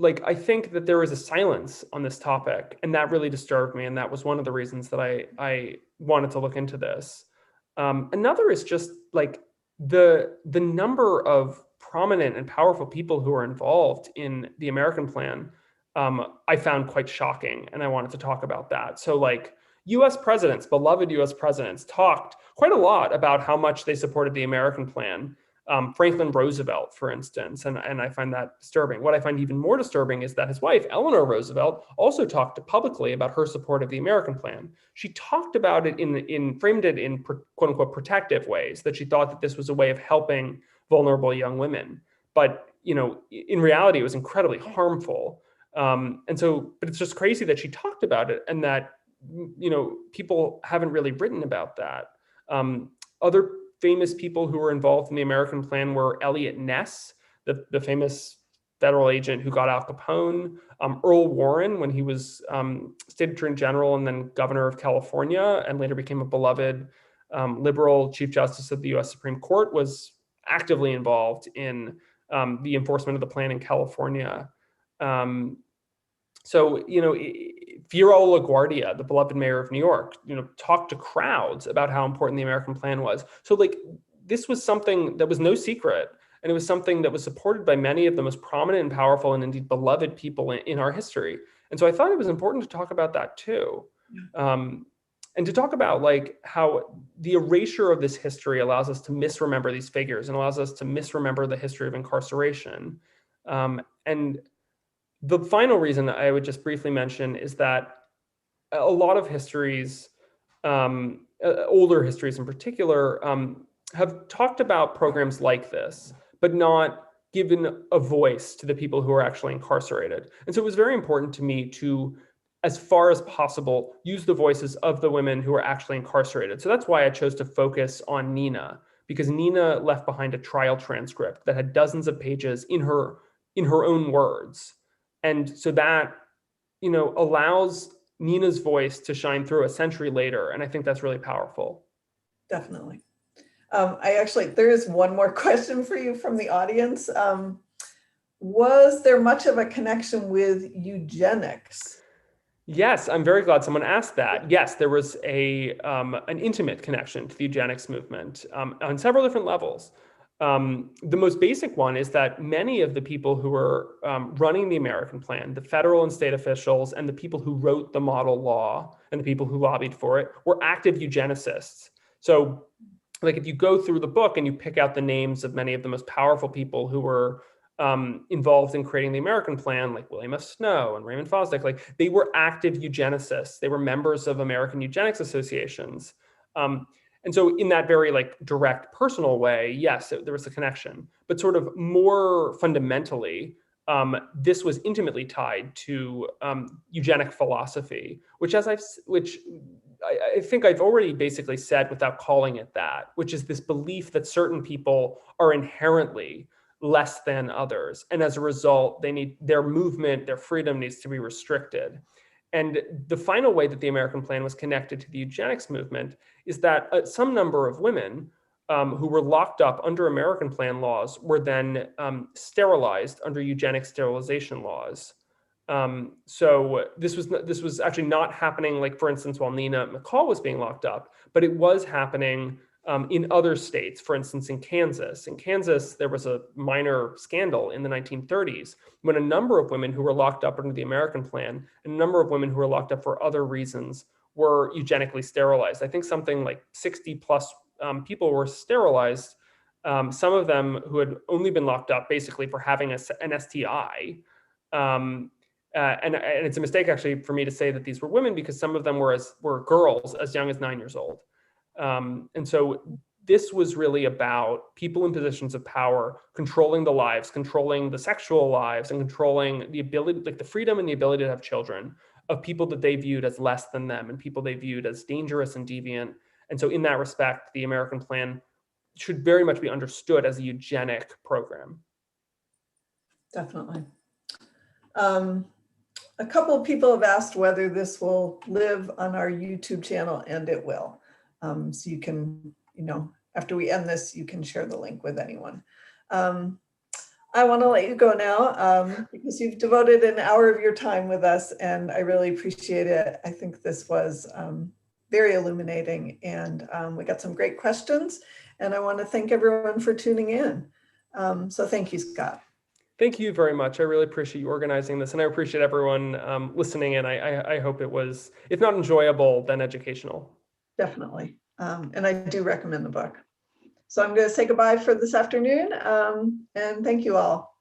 B: I think that there is a silence on this topic, and that really disturbed me. And that was one of the reasons that I wanted to look into this. Another is just the number of prominent and powerful people who are involved in the American plan. I found quite shocking, and I wanted to talk about that. So US presidents, beloved US presidents, talked quite a lot about how much they supported the American plan. Franklin Roosevelt, for instance, and I find that disturbing. What I find even more disturbing is that his wife, Eleanor Roosevelt, also talked publicly about her support of the American plan. She talked about it framed it in quote unquote protective ways, that she thought that this was a way of helping vulnerable young women. But, in reality, it was incredibly harmful. But it's just crazy that she talked about it and that, people haven't really written about that. Other famous people who were involved in the American plan were Eliot Ness, the famous federal agent who got Al Capone, Earl Warren, when he was state attorney general and then governor of California, and later became a beloved liberal chief justice of the U.S. Supreme Court, was actively involved in the enforcement of the plan in California. Fiorello LaGuardia, the beloved mayor of New York, talked to crowds about how important the American plan was. So this was something that was no secret. And it was something that was supported by many of the most prominent and powerful and indeed beloved people in our history. And so I thought it was important to talk about that too. And to talk about how the erasure of this history allows us to misremember these figures and allows us to misremember the history of incarceration. And the final reason I would just briefly mention is that a lot of histories, older histories in particular, have talked about programs like this, but not given a voice to the people who are actually incarcerated. And so it was very important to me to, as far as possible, use the voices of the women who are actually incarcerated. So that's why I chose to focus on Nina, because Nina left behind a trial transcript that had dozens of pages in her own words. And so that, allows Nina's voice to shine through a century later. And I think that's really powerful.
A: Definitely. There is one more question for you from the audience. Was there much of a connection with eugenics?
B: Yes, I'm very glad someone asked that. Yes, there was an intimate connection to the eugenics movement on several different levels. The most basic one is that many of the people who were running the American plan, the federal and state officials, and the people who wrote the model law and the people who lobbied for it, were active eugenicists. So if you go through the book and you pick out the names of many of the most powerful people who were involved in creating the American plan, like William F. Snow and Raymond Fosdick, they were active eugenicists. They were members of American eugenics associations. And so in that very direct personal way, yes, there was a connection, but sort of more fundamentally, this was intimately tied to eugenic philosophy, which I think I've already basically said without calling it that, which is this belief that certain people are inherently less than others. And as a result, their movement, their freedom needs to be restricted. And the final way that the American plan was connected to the eugenics movement is that some number of women who were locked up under American plan laws were then sterilized under eugenic sterilization laws. So this was actually not happening, for instance, while Nina McCall was being locked up, but it was happening in other states. For instance, in Kansas. In Kansas, there was a minor scandal in the 1930s when a number of women who were locked up under the American plan and a number of women who were locked up for other reasons were eugenically sterilized. I think something like 60 plus people were sterilized. Some of them who had only been locked up basically for having an STI. And it's a mistake actually for me to say that these were women, because some of them were girls as young as 9 years old. And so this was really about people in positions of power controlling the lives, controlling the sexual lives, and controlling the ability, the freedom and the ability to have children of people that they viewed as less than them and people they viewed as dangerous and deviant. And so in that respect, the American plan should very much be understood as a eugenic program.
A: Definitely. A couple of people have asked whether this will live on our YouTube channel, and it will. So you can, after we end this, you can share the link with anyone. I want to let you go now because you've devoted an hour of your time with us, and I really appreciate it. I think this was very illuminating, and we got some great questions, and I want to thank everyone for tuning in. So thank you, Scott.
B: Thank you very much. I really appreciate you organizing this, and I appreciate everyone listening in. I hope it was, if not enjoyable, then educational.
A: Definitely. And I do recommend the book. So I'm going to say goodbye for this afternoon, and thank you all.